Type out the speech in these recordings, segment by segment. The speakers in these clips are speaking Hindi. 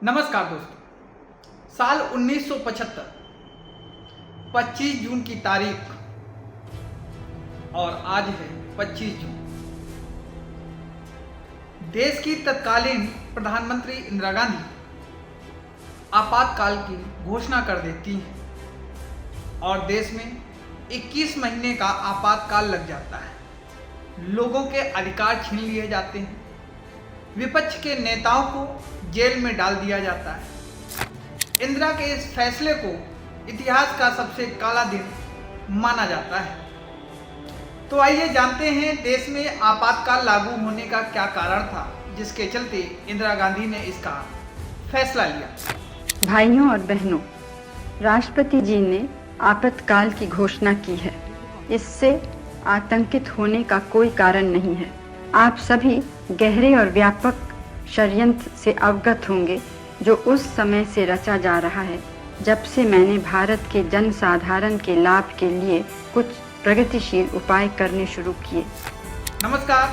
नमस्कार दोस्तों। साल 1975 25 जून की तारीख और आज है 25 जून। देश की तत्कालीन प्रधानमंत्री इंदिरा गांधी आपातकाल की घोषणा कर देती हैं और देश में 21 महीने का आपातकाल लग जाता है। लोगों के अधिकार छीन लिए जाते हैं, विपक्ष के नेताओं को जेल में डाल दिया जाता है। इंदिरा के इस फैसले को इतिहास का सबसे काला दिन माना जाता है। तो आइए जानते हैं देश में आपातकाल लागू होने का क्या कारण था जिसके चलते इंदिरा गांधी ने इसका फैसला लिया। भाइयों और बहनों, राष्ट्रपति जी ने आपातकाल की घोषणा की है। इससे आतंकित होने का कोई कारण नहीं है। आप सभी गहरे और व्यापक षड्यंत्र से अवगत होंगे जो उस समय से रचा जा रहा है जब से मैंने भारत के जनसाधारण के लाभ के लिए कुछ प्रगतिशील उपाय करने शुरू किए। नमस्कार,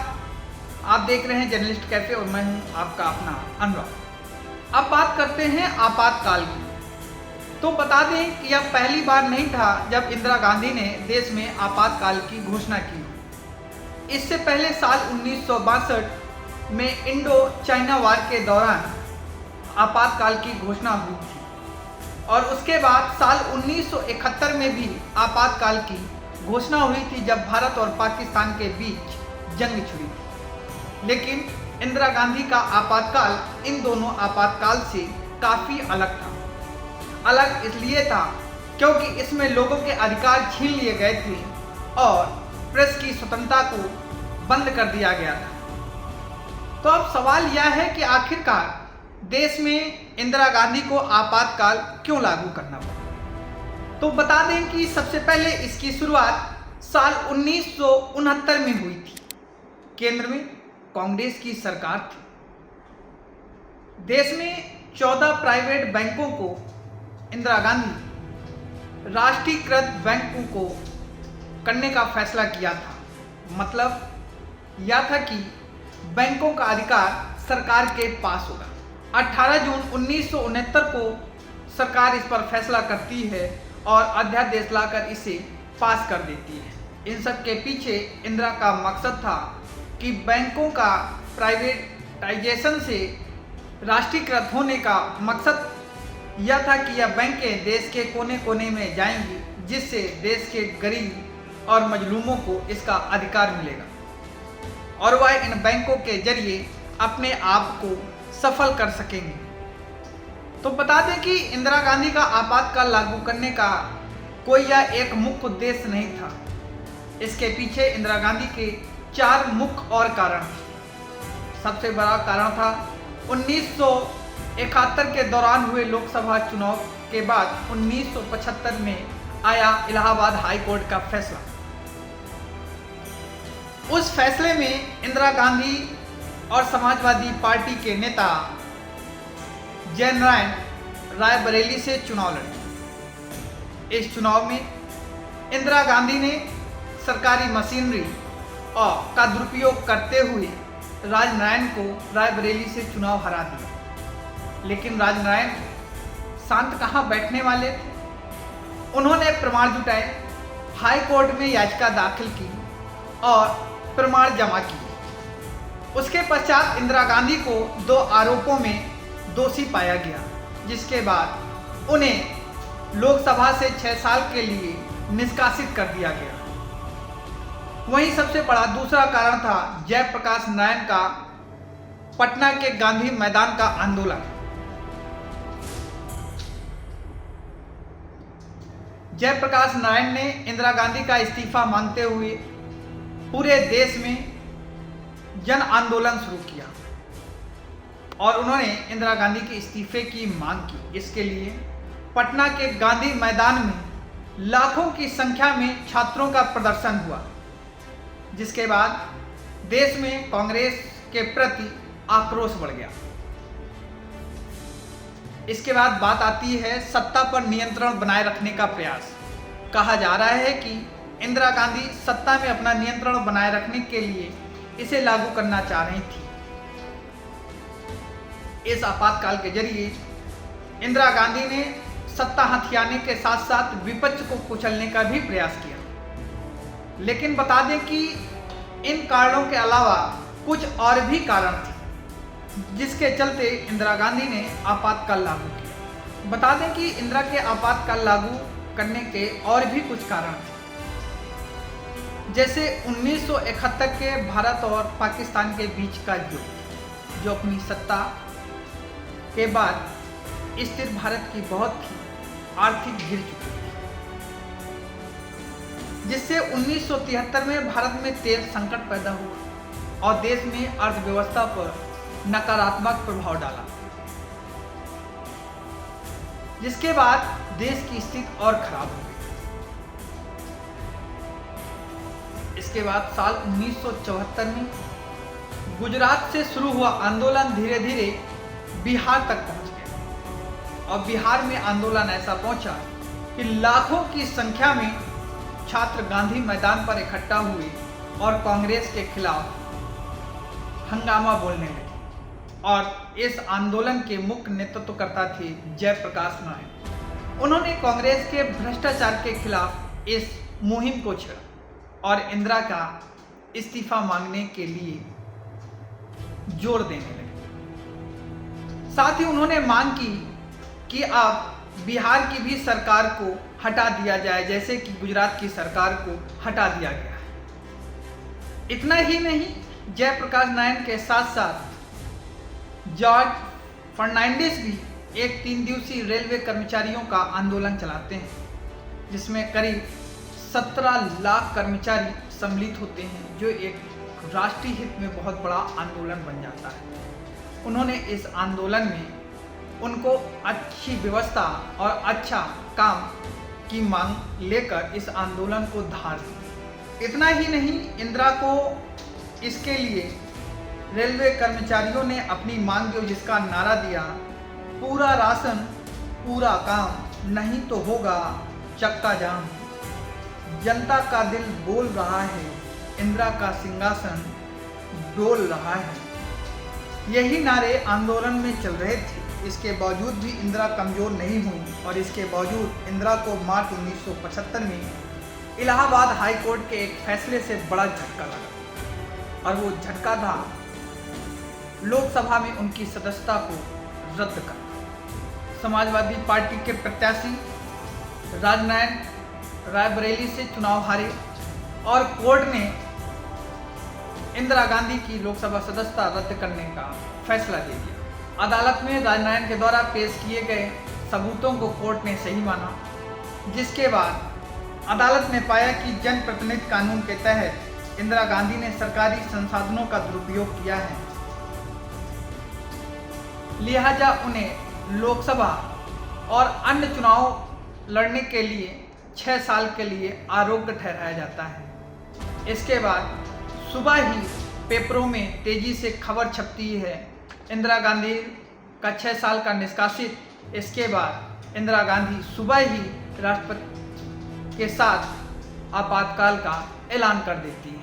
आप देख रहे हैं जर्नलिस्ट कैफे और मैं हूं आपका अपना अनुराग। अब बात करते हैं आपातकाल की। तो बता दें कि यह पहली बार नहीं था जब इंदिरा गांधी ने देश में आपातकाल की घोषणा की। इससे पहले साल 1962 में इंडो चाइना वार के दौरान आपातकाल की घोषणा हुई थी और उसके बाद साल 1971 में भी आपातकाल की घोषणा हुई थी जब भारत और पाकिस्तान के बीच जंग छिड़ी थी। लेकिन इंदिरा गांधी का आपातकाल इन दोनों आपातकाल से काफ़ी अलग था। अलग इसलिए था क्योंकि इसमें लोगों के अधिकार छीन लिए गए थे और प्रेस की स्वतंत्रता को बंद कर दिया गया था। तो अब सवाल यह है कि आखिरकार देश में इंदिरा गांधी को आपातकाल क्यों लागू करना पड़ा। तो बता दें कि सबसे पहले इसकी शुरुआत साल 1969 में हुई थी। केंद्र में कांग्रेस की सरकार थी। देश में 14 प्राइवेट बैंकों को इंदिरा गांधी राष्ट्रीयकृत बैंकों को करने का फैसला किया था। मतलब यह था कि बैंकों का अधिकार सरकार के पास होगा। 18 जून 1969 को सरकार इस पर फैसला करती है और अध्यादेश लाकर इसे पास कर देती है। इन सब के पीछे इंदिरा का मकसद था कि बैंकों का प्राइवेटाइजेशन से राष्ट्रीयकृत होने का मकसद यह था कि यह बैंकें देश के कोने कोने में जाएंगी, जिससे देश के गरीब और मजलूमों को इसका अधिकार मिलेगा और वह इन बैंकों के जरिए अपने आप को सफल कर सकेंगे। तो बता दें कि इंदिरा गांधी का आपातकाल लागू करने का कोई यह एक मुख्य उद्देश्य नहीं था। इसके पीछे इंदिरा गांधी के 4 मुख्य और कारण थे। सबसे बड़ा कारण था 1971 के दौरान हुए लोकसभा चुनाव के बाद 1975 में आया इलाहाबाद हाई कोर्ट का फैसला। उस फैसले में इंदिरा गांधी और समाजवादी पार्टी के नेता जयनारायण रायबरेली से चुनाव लड़े। इस चुनाव में इंदिरा गांधी ने सरकारी मशीनरी का दुरुपयोग करते हुए राजनारायण को रायबरेली से चुनाव हरा दिया। लेकिन राजनारायण शांत कहाँ बैठने वाले थे। उन्होंने प्रमाण जुटाए, हाई कोर्ट में याचिका दाखिल की और प्रमाण जमा किए। उसके पश्चात इंदिरा गांधी को 2 आरोपों में दोषी पाया गया, जिसके बाद उन्हें लोकसभा से 6 साल के लिए निष्कासित कर दिया गया। वहीं सबसे बड़ा दूसरा कारण था जयप्रकाश नारायण का पटना के गांधी मैदान का आंदोलन। जयप्रकाश नारायण ने इंदिरा गांधी का इस्तीफा मांगते हुए पूरे देश में जन आंदोलन शुरू किया और उन्होंने इंदिरा गांधी के इस्तीफे की मांग की। इसके लिए पटना के गांधी मैदान में लाखों की संख्या में छात्रों का प्रदर्शन हुआ, जिसके बाद देश में कांग्रेस के प्रति आक्रोश बढ़ गया। इसके बाद बात आती है सत्ता पर नियंत्रण बनाए रखने का प्रयास। कहा जा रहा है कि इंदिरा गांधी सत्ता में अपना नियंत्रण बनाए रखने के लिए इसे लागू करना चाह रही थी। इस आपातकाल के जरिए इंदिरा गांधी ने सत्ता हथियाने के साथ साथ विपक्ष को कुचलने का भी प्रयास किया। लेकिन बता दें कि इन कारणों के अलावा कुछ और भी कारण थे जिसके चलते इंदिरा गांधी ने आपातकाल लागू किया। बता दें कि इंदिरा के आपातकाल लागू करने के और भी कुछ कारण थे, जैसे 1971 के भारत और पाकिस्तान के बीच का युद्ध, जो अपनी सत्ता के बाद स्थिर भारत की बहुत ही आर्थिक गिर चुकी थी, जिससे 1973 में भारत में तेल संकट पैदा हुआ और देश में अर्थव्यवस्था पर नकारात्मक प्रभाव डाला, जिसके बाद देश की स्थिति और खराब हो गई। इसके बाद साल 1974 में गुजरात से शुरू हुआ आंदोलन धीरे धीरे बिहार तक पहुंच गया और बिहार में आंदोलन ऐसा पहुंचा कि लाखों की संख्या में छात्र गांधी मैदान पर इकट्ठा हुए और कांग्रेस के खिलाफ हंगामा बोलने लगे। और इस आंदोलन के मुख्य नेतृत्वकर्ता थे जयप्रकाश नारायण। उन्होंने कांग्रेस के भ्रष्टाचार के खिलाफ इस मुहिम को छेड़ा और इंदिरा का इस्तीफा मांगने के लिए जोर देने लगे। साथ ही उन्होंने मांग की कि अब बिहार की भी सरकार को हटा दिया जाए, जैसे कि गुजरात की सरकार को हटा दिया गया है। इतना ही नहीं, जयप्रकाश नारायण के साथ साथ जॉर्ज फर्नांडिस भी एक 3 दिवसीय रेलवे कर्मचारियों का आंदोलन चलाते हैं, जिसमें करीब 17 लाख कर्मचारी सम्मिलित होते हैं, जो एक राष्ट्रीय हित में बहुत बड़ा आंदोलन बन जाता है। उन्होंने इस आंदोलन में उनको अच्छी व्यवस्था और अच्छा काम की मांग लेकर इस आंदोलन को धार दी। इतना ही नहीं, इंदिरा को इसके लिए रेलवे कर्मचारियों ने अपनी मांग जो जिसका नारा दिया, पूरा राशन पूरा काम, नहीं तो होगा चक्का जाम, जनता का दिल बोल रहा है, इंदिरा का सिंहासन डोल रहा है। यही नारे आंदोलन में चल रहे थे। इसके बावजूद भी इंदिरा कमजोर नहीं हुई और इसके बावजूद इंदिरा को मार्च 1975 में इलाहाबाद हाई कोर्ट के एक फैसले से बड़ा झटका लगा और वो झटका था लोकसभा में उनकी सदस्यता को रद्द कर। समाजवादी पार्टी के प्रत्याशी राजनारायण रायबरेली से चुनाव हारे और कोर्ट ने इंदिरा गांधी की लोकसभा सदस्यता रद्द करने का फैसला दे दिया। अदालत में राजनारायण के द्वारा पेश किए गए सबूतों को कोर्ट ने सही माना, जिसके बाद अदालत ने पाया कि जनप्रतिनिधि कानून के तहत इंदिरा गांधी ने सरकारी संसाधनों का दुरुपयोग किया है, लिहाजा उन्हें लोकसभा और अन्य चुनाव लड़ने के लिए 6 साल के लिए अयोग्य ठहराया जाता है। इसके बाद सुबह ही पेपरों में तेजी से खबर छपती है इंदिरा गांधी का 6 साल का निष्कासित। इसके बाद इंदिरा गांधी सुबह ही राष्ट्रपति के साथ आपातकाल का ऐलान कर देती है।